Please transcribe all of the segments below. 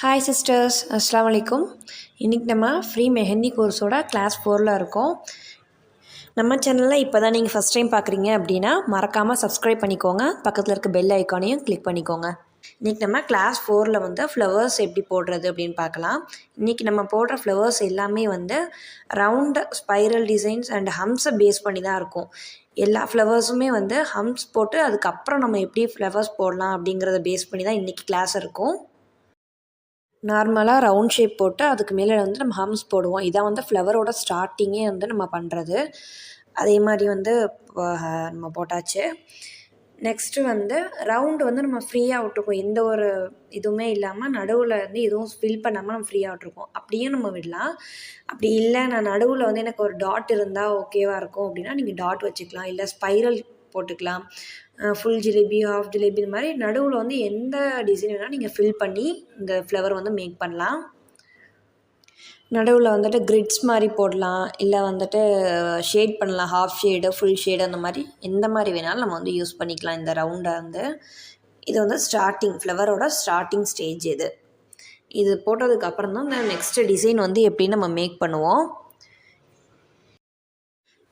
Hi sisters, அஸ்ஸலாமு அலைக்கும். இன்றைக்கி நம்ம ஃப்ரீ மெஹந்தி கோர்ஸோட கிளாஸ் 4ல் இருக்கோம். நம்ம சேனலில் இப்போ தான் நீங்கள் ஃபஸ்ட் டைம் பார்க்குறீங்க அப்படின்னா மறக்காமல் சப்ஸ்கிரைப் பண்ணிக்கோங்க. பக்கத்தில் இருக்க பெல் ஐக்கானையும் கிளிக் பண்ணிக்கோங்க. இன்றைக்கி நம்ம கிளாஸ் 4ல் ஃப்ளவர்ஸ் எப்படி போடுறது அப்படின்னு பார்க்கலாம். இன்றைக்கி நம்ம போடுற ஃப்ளவர்ஸ் எல்லாமே ரவுண்ட் ஸ்பைரல் டிசைன்ஸ் அண்ட் ஹம்ஸை பேஸ் பண்ணி தான் இருக்கும். எல்லா ஃப்ளவர்ஸுமே ஹம்ஸ் போட்டு அதுக்கப்புறம் நம்ம எப்படி ஃப்ளவர்ஸ் போடலாம் அப்படிங்கிறத பேஸ் பண்ணி தான் இன்றைக்கி கிளாஸ் இருக்கும். நார்மலாக ரவுண்ட் ஷேப் போட்டு அதுக்கு மேலே நம்ம ஹம்ஸ் போடுவோம். இதான் ஃப்ளவரோட ஸ்டார்டிங்கே நம்ம பண்ணுறது. அதே மாதிரி நம்ம போட்டாச்சு. நெக்ஸ்ட்டு ரவுண்டு நம்ம ஃப்ரீயாக விட்டுருக்கோம். எந்த ஒரு இதுவுமே இல்லாமல் நடுவில் எதுவும் ஃபில் பண்ணாமல் நம்ம ஃப்ரீயாக விட்டுருக்கோம். அப்படியும் நம்ம விடலாம். அப்படி இல்லை, நான் நடுவில் எனக்கு ஒரு டாட் இருந்தால் ஓகேவாக இருக்கும் அப்படின்னா நீங்கள் டாட் வச்சுக்கலாம். இல்லை ஸ்பைரல் போட்டுக்கலாம். ஃபுல் ஜிலேபி, ஹாஃப் ஜிலேபி, இந்த மாதிரி நடுவில் எந்த டிசைன் வேணால் நீங்கள் ஃபில் பண்ணி இந்த ஃப்ளவர் மேக் பண்ணலாம். நடுவில் கிரிட்ஸ் மாதிரி போடலாம். இல்லை ஷேட் பண்ணலாம். ஹாஃப் ஷேடு, ஃபுல் ஷேடு, அந்த மாதிரி எந்த மாதிரி வேணாலும் நம்ம யூஸ் பண்ணிக்கலாம். இந்த ரவுண்டை இது ஸ்டார்டிங் ஃப்ளவரோட ஸ்டார்டிங் ஸ்டேஜ் இது போட்டதுக்கப்புறம் தான் இந்த நெக்ஸ்ட்டு டிசைன் எப்படி நம்ம மேக் பண்ணுவோம்.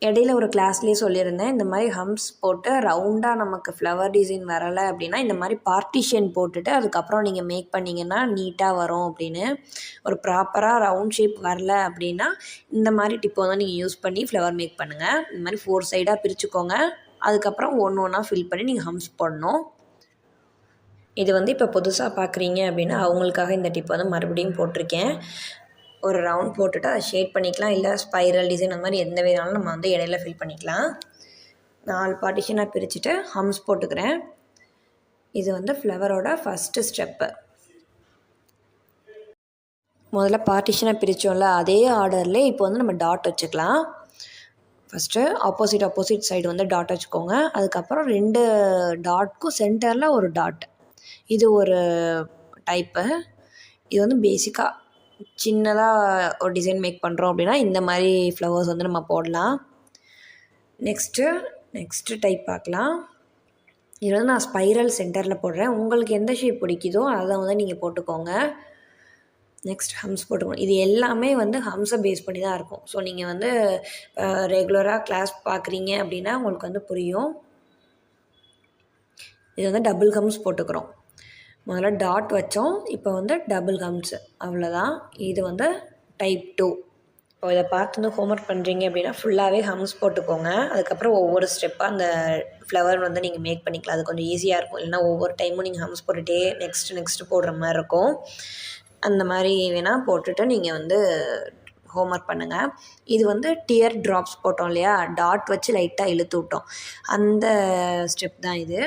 இடையில ஒரு கிளாஸ்லேயே சொல்லியிருந்தேன், இந்த மாதிரி ஹம்ஸ் போட்டு ரவுண்டாக நமக்கு ஃப்ளவர் டிசைன் வரலை அப்படின்னா இந்த மாதிரி பார்ட்டிஷன் போட்டுட்டு அதுக்கப்புறம் நீங்கள் மேக் பண்ணிங்கன்னா நீட்டாக வரும் அப்படின்னு. ஒரு ப்ராப்பராக ரவுண்ட் ஷேப் வரல அப்படின்னா இந்த மாதிரி டிப்பை நீங்கள் யூஸ் பண்ணி ஃப்ளவர் மேக் பண்ணுங்கள். இந்த மாதிரி 4 சைடாக பிரிச்சுக்கோங்க. அதுக்கப்புறம் ஒன்று ஒன்றா ஃபில் பண்ணி நீங்கள் ஹம்ஸ் போடணும். இது இப்போ புதுசாக பார்க்குறீங்க அப்படின்னா அவங்களுக்காக இந்த டிப் மறுபடியும் போட்டிருக்கேன். ஒரு ரவுண்ட் போட்டுட்டு அதை ஷேட் பண்ணிக்கலாம். இல்லை ஸ்பைரல் டிசைன் அந்த மாதிரி எந்த வேணாலும் நம்ம இடையில ஃபில் பண்ணிக்கலாம். 4 பார்ட்டிஷனாக பிரிச்சுட்டு ஹம்ஸ் போட்டுக்கிறேன். இது ஃப்ளவரோட ஃபஸ்ட்டு ஸ்டெப்பு. முதல்ல பார்ட்டிஷனாக பிரித்தோம்ல அதே ஆர்டர்லேயே இப்போ நம்ம டாட் வச்சுக்கலாம். ஃபஸ்ட்டு ஆப்போசிட் சைடு டாட் வச்சுக்கோங்க. அதுக்கப்புறம் 2 டாட்க்கும் சென்டரில் ஒரு டாட். இது ஒரு டைப்பு. இது பேசிக்காக சின்னதாக ஒரு டிசைன் மேக் பண்ணுறோம் அப்படின்னா இந்த மாதிரி ஃப்ளவர்ஸ் நம்ம போடலாம். நெக்ஸ்ட்டு டைப் பார்க்கலாம். இது நான் ஸ்பைரல் சென்டரில் போடுறேன். உங்களுக்கு எந்த ஷேப் பிடிக்குதோ அதை நீங்கள் போட்டுக்கோங்க. நெக்ஸ்ட் ஹம்ஸ் போட்டுக்கோங்க. இது எல்லாமே ஹம்ஸை பேஸ் பண்ணி தான் இருக்கும். ஸோ நீங்கள் ரெகுலராக கிளாஸ் பார்க்குறீங்க அப்படின்னா உங்களுக்கு புரியும். இது டபுள் ஹம்ஸ் போட்டுக்கிறோம். முதல்ல டாட் வச்சோம். இப்போ டபுள் ஹம்ஸ், அவ்வளோதான். இது டைப் 2. இப்போ இதை பார்த்து ஹோம்ஒர்க் பண்ணுறீங்க அப்படின்னா ஃபுல்லாகவே ஹம்ஸ் போட்டுக்கோங்க. அதுக்கப்புறம் ஒவ்வொரு ஸ்டெப்பாக அந்த ஃப்ளவர் நீங்கள் மேக் பண்ணிக்கலாம். அது கொஞ்சம் ஈஸியாக இருக்கும். இல்லைனா ஒவ்வொரு டைமும் நீங்கள் ஹம்ஸ் போட்டுகிட்டே நெக்ஸ்ட்டு போடுற மாதிரி இருக்கும். அந்த மாதிரி வேணால் போட்டுட்டு நீங்கள் ஹோம்ஒர்க் பண்ணுங்கள். இது டியர் ட்ராப்ஸ் போட்டோம் இல்லையா, டாட் வச்சு லைட்டாக இழுத்து விட்டோம். அந்த ஸ்டெப் தான் இது.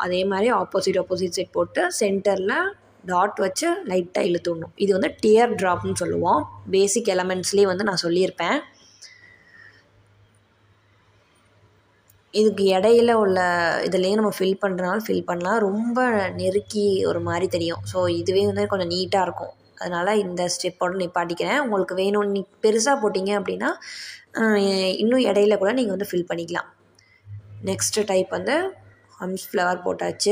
அதே மாதிரி ஆப்போசிட் சைட் போட்டு சென்டரில் டாட் வச்சு லைட்டாக இழுத்து விடணும். இது டியர் ட்ராப்னு சொல்லுவோம். பேசிக் எலமெண்ட்ஸ்லேயே நான் சொல்லியிருப்பேன். இதுக்கு இடையில உள்ள இதுலேயே நம்ம ஃபில் பண்ணுறனால ஃபில் பண்ணலாம். ரொம்ப நெருக்கி ஒரு மாதிரி தெரியும். ஸோ இதுவே கொஞ்சம் நீட்டாக இருக்கும். அதனால் இந்த ஸ்டெப்போடு நிப்பாட்டிக்கிறேன். உங்களுக்கு வேணும், நீ பெருசாக போட்டிங்க அப்படின்னா இன்னும் இடையில கூட நீங்கள் ஃபில் பண்ணிக்கலாம். நெக்ஸ்ட்டு டைப் ஹம்ஸ் ஃப்ளவர் போட்டாச்சு.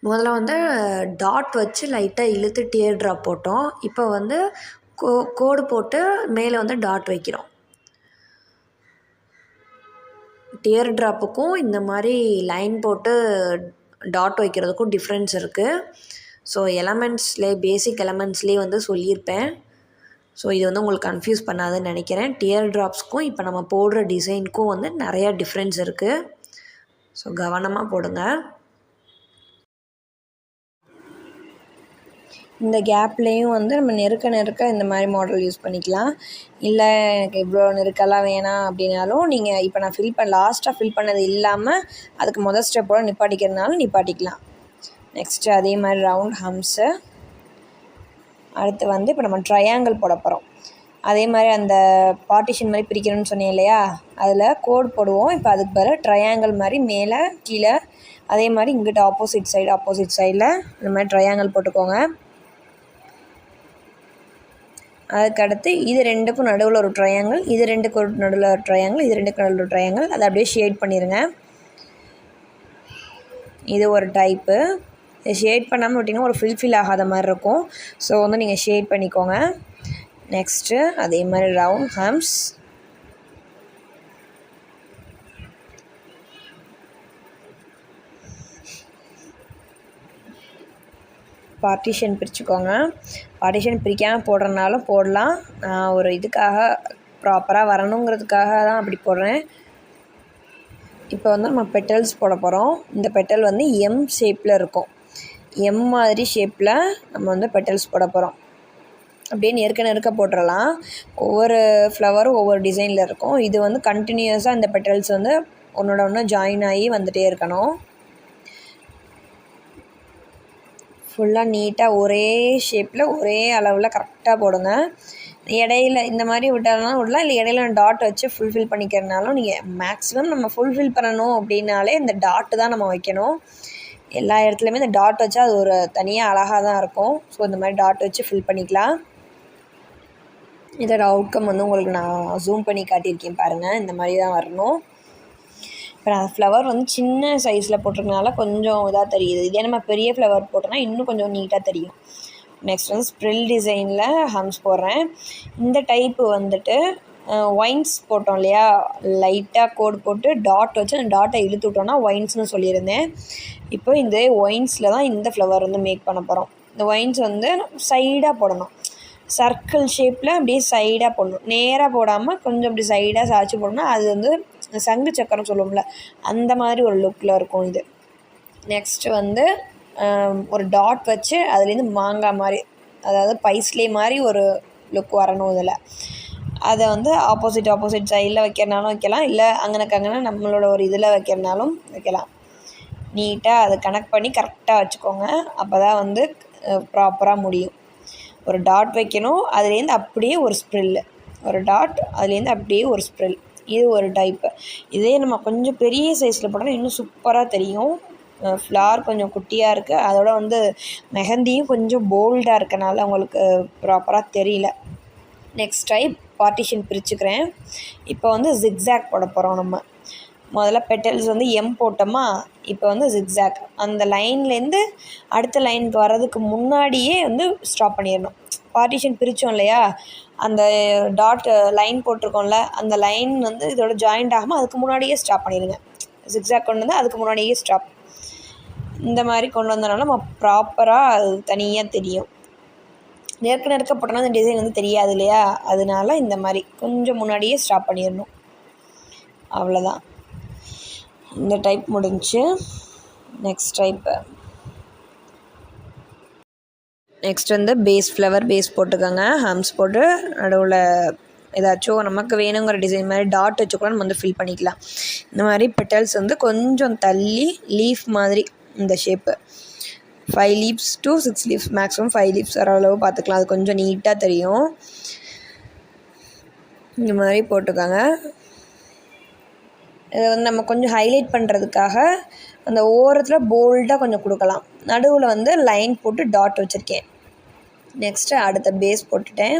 முதல்ல டாட் வச்சு லைட்டாக இழுத்து டியர் ட்ராப் போட்டோம். இப்போ கோடு போட்டு மேலே டாட் வைக்கிறோம். டியர் ட்ராப்புக்கும் இந்த மாதிரி லைன் போட்டு டாட் வைக்கிறதுக்கும் டிஃப்ரென்ஸ் இருக்குது. ஸோ பேசிக் எலமெண்ட்ஸ்லேயே சொல்லியிருப்பேன். ஸோ இது உங்களுக்கு கன்ஃபியூஸ் பண்ணாதுன்னு நினைக்கிறேன். டியர் ட்ராப்ஸ்க்கும் இப்போ நம்ம போடுற டிசைனுக்கும் நிறையா டிஃப்ரென்ஸ் இருக்குது. ஸோ கவனமாக போடுங்க. இந்த கேப்லேயும் நம்ம நெருக்க இந்த மாதிரி மாடல் யூஸ் பண்ணிக்கலாம். இல்லை எனக்கு இவ்வளோ நெருக்கெல்லாம் வேணாம் அப்படின்னாலும் நீங்கள் இப்போ நான் லாஸ்ட்டாக ஃபில் பண்ணது இல்லாமல் அதுக்கு முதல் ஸ்டெப்போடு நிப்பாட்டிக்கிறதுனாலும் நிப்பாட்டிக்கலாம். நெக்ஸ்ட்டு அதே மாதிரி ரவுண்ட் ஹம்ஸு. அடுத்து இப்போ நம்ம ட்ரையாங்கிள் போட போகிறோம். அதே மாதிரி அந்த பார்ட்டிஷன் மாதிரி பிரிக்கணும்னு சொன்னேன் இல்லையா, அதில் கோடு போடுவோம். இப்போ அதுக்கு பிறகு ட்ரையாங்கிள் மாதிரி மேலே கீழே, அதே மாதிரி இங்கிட்ட ஆப்போசிட் சைடில் இந்த மாதிரி ட்ரையாங்கிள் போட்டுக்கோங்க. அதுக்கடுத்து இது 2க்கும் நடுவில் ஒரு ட்ரையாங்கிள், இது 2க்கும் நடுவில் ஒரு ட்ரையாங்கிள், இது 2க்கும் நடுவில் ஒரு ட்ரையாங்கிள். அதை அப்படியே ஷேட் பண்ணிடுங்க. இது ஒரு டைப்பு. ஷேட் பண்ணாமல் விட்டிங்கன்னா ஒரு ஃபில் ஆகாத மாதிரி இருக்கும். ஸோ வந்து நீங்கள் ஷேட் பண்ணிக்கோங்க. நெக்ஸ்ட்டு அதே மாதிரி ரவுண்ட் ஹம்ஸ். பார்ட்டிஷன் பிரிச்சுக்கோங்க. பார்ட்டிஷன் பிரிக்காமல் போடுறதுனாலும் போடலாம். நான் ஒரு இதுக்காக ப்ராப்பராக வரணுங்கிறதுக்காக தான் அப்படி போடுறேன். இப்போ வந்து நம்ம பெட்டல்ஸ் போட போகிறோம். இந்த பெட்டல் வந்து எம் ஷேப்பில் இருக்கும். எம் மாதிரி ஷேப்பில் நம்ம வந்து பெட்டல்ஸ் போட போகிறோம். அப்படியே நெருக்க போட்டுடலாம். ஒவ்வொரு ஃப்ளவரும் ஒவ்வொரு டிசைனில் இருக்கும். இது வந்து கண்டினியூஸாக இந்த பெட்டல்ஸ் வந்து ஒன்றோட ஒன்று ஜாயின் ஆகி வந்துகிட்டே இருக்கணும். ஃபுல்லாக நீட்டாக ஒரே ஷேப்பில் ஒரே அளவில் கரெக்டாக போடுங்க. இடையில இந்த மாதிரி விட்டாலும் விடலாம், இல்லை இடையில டாட் வச்சு ஃபுல்ஃபில் பண்ணிக்கிறனாலும் நீங்கள் மேக்ஸிமம் நம்ம ஃபுல்ஃபில் பண்ணணும் அப்படின்னாலே இந்த டாட்டு தான் நம்ம வைக்கணும். எல்லா இடத்துலையுமே இந்த டாட் வச்சா அது ஒரு தனியாக அழகாக தான் இருக்கும். ஸோ இந்த மாதிரி டாட் வச்சு ஃபில் பண்ணிக்கலாம். இதோட அவுட்கம் வந்து உங்களுக்கு நான் ஜூம் பண்ணி காட்டியிருக்கேன் பாருங்கள். இந்த மாதிரி தான் வரணும். இப்போ நான் ஃப்ளவர் வந்து சின்ன சைஸில் போட்டிருக்கனால கொஞ்சம் இதாக தெரியுது. இதே நம்ம பெரிய ஃப்ளவர் போட்டோன்னா இன்னும் கொஞ்சம் நீட்டாக தெரியும். நெக்ஸ்ட் வந்து ஸ்ப்ரில் டிசைனில் ஹம்ஸ் போடுறேன். இந்த டைப்பு வந்துட்டு ஒயின்ஸ் போட்டோம் இல்லையா, லைட்டாக கோடு போட்டு டாட் வச்சு அந்த டாட்டை இழுத்து விட்டோன்னா ஒயின்ஸ்னு சொல்லியிருந்தேன். இப்போ இந்த ஒயின்ஸில் தான் இந்த ஃப்ளவர் வந்து மேக் பண்ண போகிறோம். இந்த ஒயின்ஸ் வந்து சைடாக போடணும். சர்க்கிள் ஷேப்பில் அப்படியே சைடாக போடணும். நேராக போடாமல் கொஞ்சம் அப்படி சைடாக சாய்ச்சி போடணும். அது வந்து சங்கு சக்கரம் சொல்லுவோம்ல, அந்த மாதிரி ஒரு லுக்கில் இருக்கும் இது. நெக்ஸ்ட்டு வந்து ஒரு டாட் வச்சு அதுலேருந்து மாங்காய் மாதிரி, அதாவது பைஸ்லே மாதிரி ஒரு லுக் வரணும் இதில். அதை வந்து ஆப்போசிட் சைடில் வைக்கிறனாலும் வைக்கலாம், இல்லை அங்கனக்கு நம்மளோட ஒரு இதில் வைக்கிறனாலும் வைக்கலாம். நீட்டாக அதை கனெக்ட் பண்ணி கரெக்டாக வச்சுக்கோங்க. அப்போ தான் வந்து ப்ராப்பராக முடியும். ஒரு டாட் வைக்கணும், அதுலேருந்து அப்படியே ஒரு ஸ்ப்ரில், ஒரு டாட் அதுலேருந்து அப்படியே ஒரு ஸ்ப்ரில். இது ஒரு டைப்பு. இதே நம்ம கொஞ்சம் பெரிய சைஸில் போட்டோம்னா இன்னும் சூப்பராக தெரியும். ஃப்ளார் கொஞ்சம் குட்டியாக இருக்குது, அதோட வந்து மெஹந்தியும் கொஞ்சம் போல்டாக இருக்கனால உங்களுக்கு ப்ராப்பராக தெரியல. நெக்ஸ்ட் டைப் பார்ட்டிஷன் பிரிச்சுக்கிறேன். இப்போ வந்து ஜிக்ஸாக் போட போகிறோம். நம்ம முதல்ல பெட்டல்ஸ் வந்து எம் போட்டோமா, இப்போ வந்து ஜிக்ஸாக் அந்த லைன்லேருந்து அடுத்த லைனுக்கு வர்றதுக்கு முன்னாடியே வந்து ஸ்டாப் பண்ணிடணும். பார்ட்டிஷன் பிரித்தோம் இல்லையா, அந்த டாட் லைன் போட்டிருக்கோம்ல, அந்த லைன் வந்து இதோட ஜாயிண்ட் ஆகாமல் அதுக்கு முன்னாடியே ஸ்டாப் பண்ணிடுங்க. ஜிக்ஸாக் கொண்டு வந்து அதுக்கு முன்னாடியே ஸ்டாப். இந்த மாதிரி கொண்டு வந்தனால நம்ம ப்ராப்பராக அது தனியாக தெரியும். நெருக்க போட்டோன்னா அந்த டிசைன் வந்து தெரியாது இல்லையா, அதனால இந்த மாதிரி கொஞ்சம் முன்னாடியே ஸ்டாப் பண்ணிடணும். அவ்வளோதான். இந்த டைப் முடிஞ்சு. நெக்ஸ்ட் வந்து ஃப்ளவர் பேஸ் போட்டுக்கோங்க. ஹம்ஸ் போட்டு நடுவில் ஏதாச்சும் நமக்கு வேணுங்கிற டிசைன் மாதிரி டாட் வச்சு கூட நம்ம வந்து ஃபில் பண்ணிக்கலாம். இந்த மாதிரி பெட்டல்ஸ் வந்து கொஞ்சம் தள்ளி லீஃப் மாதிரி இந்த shape 5 leaves to 6 leaves, maximum 5 leaves வர அளவு பார்த்துக்கலாம். அது கொஞ்சம் நீட்டாக தெரியும். இந்த மாதிரி போட்டுக்கோங்க. இதை வந்து நம்ம கொஞ்சம் ஹைலைட் பண்ணுறதுக்காக அந்த ஓரத்தில் போல்டாக கொஞ்சம் கொடுக்கலாம். நடுவில் வந்து லைன் போட்டு டாட் வச்சுருக்கேன். நெக்ஸ்ட்டு அடுத்த பேஸ் போட்டுட்டேன்.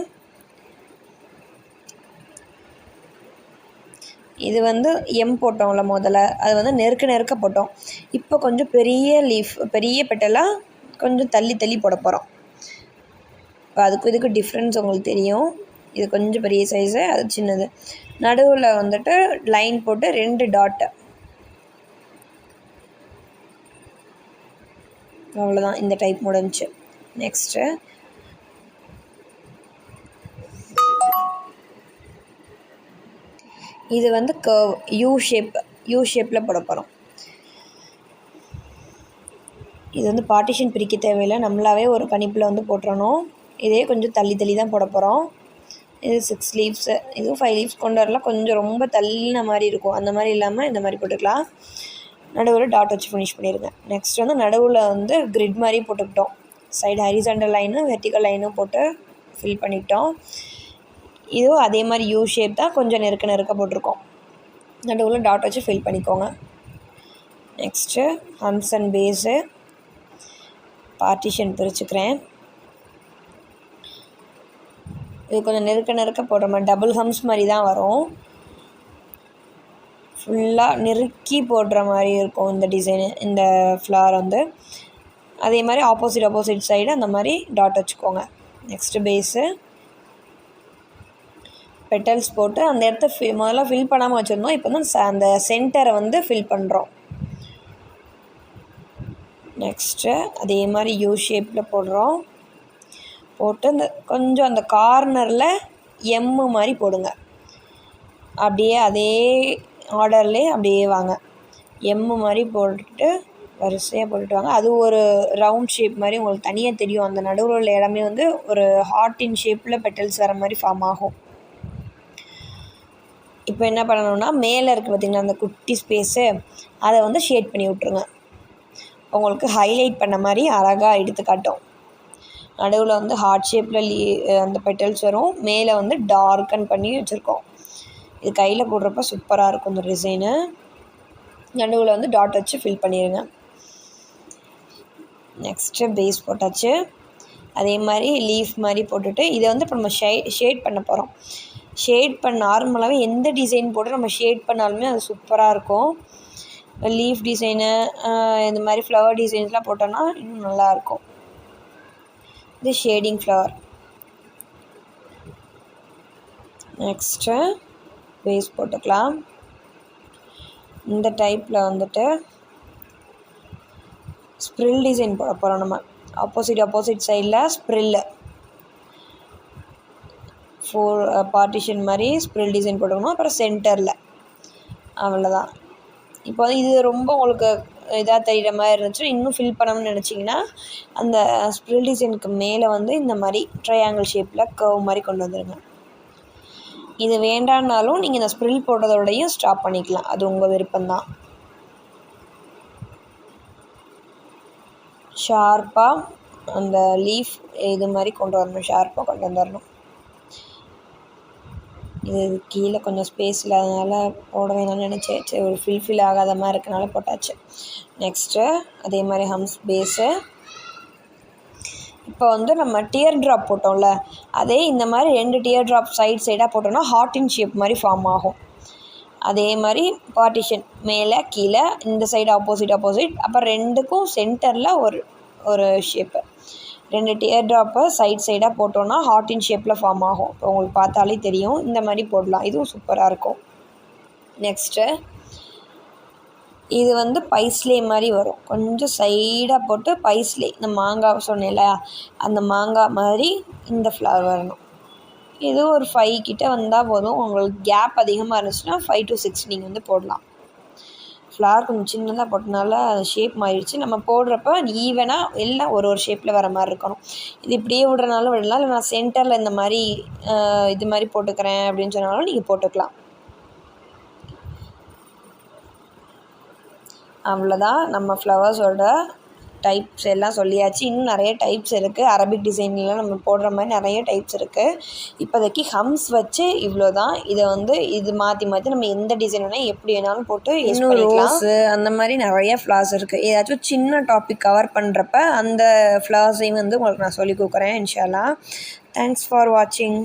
இது வந்து எம் போட்டோம்ல முதல்ல, அது வந்து நெருக்க போட்டோம். இப்போ கொஞ்சம் பெரிய பெட்டலாக கொஞ்சம் தள்ளி போட போகிறோம். இப்போ இதுக்கு டிஃப்ரென்ஸ் உங்களுக்கு தெரியும். இது கொஞ்சம் பெரிய சைஸு, அது சின்னது. நடுவில் வந்துட்டு லைன் போட்டு 2 டாட்டு. அவ்வளோதான், இந்த டைப் முடிஞ்சு. நெக்ஸ்ட்டு இது வந்து கர்வ் யூ ஷேப்பில் போட போகிறோம். இது வந்து பார்ட்டிஷன் பிரிக்க தேவையில்லை, நம்மளாவே ஒரு கணிப்பில் வந்து போட்டுறணும். இதே கொஞ்சம் தள்ளி தான் போட போகிறோம். இது 6 leaves, இதுவும் 5 leaves கொண்டு வரலாம். கொஞ்சம் ரொம்ப தள்ளின மாதிரி இருக்கும், அந்த மாதிரி இல்லாமல் இந்த மாதிரி போட்டுக்கலாம். நடுவில் டாட் வச்சு ஃபினிஷ் பண்ணிடுங்க. நெக்ஸ்ட் வந்து நடுவில் வந்து கிரிட் மாதிரி போட்டுக்கிட்டோம். சைடு ஹரிசாண்டல் லைனும் வெர்டிக்கல் லைனும் போட்டு ஃபில் பண்ணிக்கிட்டோம். இதுவும் அதே மாதிரி யூ ஷேப் தான், கொஞ்சம் நெருக்க போட்டிருக்கோம். நடுவில் டாட் வச்சு ஃபில் பண்ணிக்கோங்க. Next hums and base partition பிரிச்சுக்கிறேன். இது கொஞ்சம் நெருக்க போடுற மாதிரி டபுள் ஹம்ஸ் மாதிரி தான் வரும். ஃபுல்லாக நெருக்கி போடுற மாதிரி இருக்கும் இந்த டிசைனு. இந்த ஃப்ளார் வந்து அதே மாதிரி ஆப்போசிட் சைடு அந்த மாதிரி டாட் வச்சுக்கோங்க. நெக்ஸ்ட்டு பேஸு பெட்டல்ஸ் போட்டு அந்த இடத்த முதல்ல ஃபில் பண்ணாமல் வச்சுருந்தோம். இப்போ வந்து அந்த சென்டரை வந்து ஃபில் பண்ணுறோம். நெக்ஸ்ட்டு அதே மாதிரி யூ ஷேப்பில் போடுறோம். போட்டு கொஞ்சம் அந்த கார்னரில் எம்மு மாதிரி போடுங்க. அப்படியே அதே ஆர்டர்லேயே அப்படியே வாங்க. எம்மு மாதிரி போட்டுட்டு வரிசையாக போட்டுட்டு வாங்க. அது ஒரு ரவுண்ட் ஷேப் மாதிரி உங்களுக்கு தனியாக தெரியும். அந்த நடுவில் உள்ள இடமே வந்து ஒரு ஹார்ட்டின் ஷேப்பில் பெட்டல்ஸ் வர மாதிரி ஃபார்ம் ஆகும். இப்போ என்ன பண்ணணும்னா மேலே இருக்குது பார்த்திங்கன்னா அந்த குட்டி ஸ்பேஸு, அதை வந்து ஷேட் பண்ணி விட்ருங்க. உங்களுக்கு ஹைலைட் பண்ண மாதிரி அழகாக எடுத்து காட்டும். நடுவில் வந்து ஹார்ட் ஷேப்பில் அந்த பெட்டல்ஸ் வரும். மேலே வந்து டார்க்கன் பண்ணி வச்சுருக்கோம். இது கையில் போடுறப்ப சூப்பராக இருக்கும் இந்த டிசைனு. நடுவில் வந்து டாட் வச்சு ஃபில் பண்ணிடுங்க. நெக்ஸ்ட்டு பேஸ் போட்டாச்சு. அதே மாதிரி லீஃப் மாதிரி போட்டுட்டு இதை வந்து இப்போ நம்ம ஷேட் பண்ண போகிறோம். ஷேட் பண்ண நார்மலாகவே எந்த டிசைன் போட்டு நம்ம ஷேட் பண்ணாலுமே அது சூப்பராக இருக்கும். லீஃப் டிசைனு இந்த மாதிரி ஃப்ளவர் டிசைன்ஸ்லாம் போட்டோன்னா இன்னும் நல்லாயிருக்கும். இது ஷேடிங் ஃப்ளவர். நெக்ஸ்ட்டு பேஸ் போட்டுக்கலாம். இந்த டைப்பில் வந்துட்டு ஸ்ப்ரில் டிசைன் போட போகிறோம். நம்ம ஆப்போசிட் சைடில் ஸ்ப்ரில்லு 4 பார்ட்டிஷன் மாதிரி ஸ்ப்ரில் டிசைன் போட்டுக்கணும். அப்புறம் சென்டரில் அவ்வளோதான். இப்போ வந்து இது ரொம்ப உங்களுக்கு இதாக தெரிகிற மாதிரி இருந்துச்சு, இன்னும் ஃபில் பண்ணணும்னு நினச்சிங்கன்னா அந்த ஸ்ப்ரில் டிசைனுக்கு மேலே வந்து இந்த மாதிரி ட்ரையாங்கிள் ஷேப்பில் கர்வ் மாதிரி கொண்டு வந்துடுங்க. இது வேண்டான்னாலும் நீங்கள் இந்த ஸ்ப்ரில் போடுறதோடையும் ஸ்டாப் பண்ணிக்கலாம். அது உங்கள் விருப்பம்தான். ஷார்ப்பாக அந்த லீஃப் இது மாதிரி கொண்டு வரணும். ஷார்ப்பாக கொண்டு வந்துடணும். இது கீழே கொஞ்சம் ஸ்பேஸ் இல்லாதனால போட வேணாம்னு நினச்சேன். சரி, ஒரு ஃபில் ஆகாத மாதிரி இருக்கனால போட்டாச்சு. நெக்ஸ்ட்டு அதே மாதிரி ஹம்ஸ் பேஸு. இப்போ வந்து நம்ம டியர் ட்ராப் போட்டோம்ல, அதே இந்த மாதிரி 2 டியர் ட்ராப் சைடாக போட்டோம்னா ஹார்ட்டின் ஷேப் மாதிரி ஃபார்ம் ஆகும். அதே மாதிரி பார்ட்டிஷன் மேலே கீழே இந்த சைடு ஆப்போசிட் அப்புறம் 2க்கும் சென்டரில் ஒரு ஷேப்பு 2 டியர் ட்ராப்பை சைடாக போட்டோன்னா ஹார்ட்டின் ஷேப்பில் ஃபார்ம் ஆகும். இப்போ உங்களுக்கு பார்த்தாலே தெரியும். இந்த மாதிரி போடலாம். இதுவும் சூப்பராக இருக்கும். நெக்ஸ்ட்டு இது வந்து பைஸ்லே மாதிரி வரும். கொஞ்சம் சைடாக போட்டு பைஸ்லே இந்த மாங்காய் சொன்னேன்ல, அந்த மாங்காய் மாதிரி இந்த ஃப்ளவர் வரணும். இது ஒரு 5 கிட்ட வந்தால் போதும். உங்களுக்கு கேப் அதிகமாக இருந்துச்சுன்னா 5 to 6 நீங்கள் வந்து போடலாம். ஃப்ளவர் கொஞ்சம் சின்னதாக போட்டனால ஷேப் மாறிடுச்சு. நம்ம போடுறப்ப ஈவனாக எல்லாம் ஒரு ஷேப்பில் வர மாதிரி இருக்கணும். இது இப்படியே விடுறனாலும் விடலாம், இல்லை நான் சென்டரில் இந்த மாதிரி இது மாதிரி போட்டுக்கிறேன் அப்படின்னு சொன்னாலும் நீங்கள் போட்டுக்கலாம். அவ்வளோதான். நம்ம ஃப்ளவர்ஸோட டைப்ஸ் எல்லாம் சொல்லியாச்சு. இன்னும் நிறைய டைப்ஸ் இருக்குது. அரபிக் டிசைன்லாம் நம்ம போடுற மாதிரி நிறைய டைப்ஸ் இருக்குது. இப்போதைக்கு ஹம்ஸ் வச்சு இவ்வளோ தான். இதை வந்து இது மாற்றி நம்ம எந்த டிசைன் வேணால் எப்படி வேணாலும் போட்டு யூஸ் பண்ணிக்கலாம். அந்த மாதிரி நிறைய ஃப்ளவர்ஸ் இருக்குது. ஏதாச்சும் சின்ன டாபிக் கவர் பண்ணுறப்ப அந்த ஃப்ளவர்ஸையும் வந்து உங்களுக்கு நான் சொல்லிக் கொடுக்குறேன் இன்ஷா அல்லாஹ். தேங்க்ஸ் ஃபார் வாட்சிங்.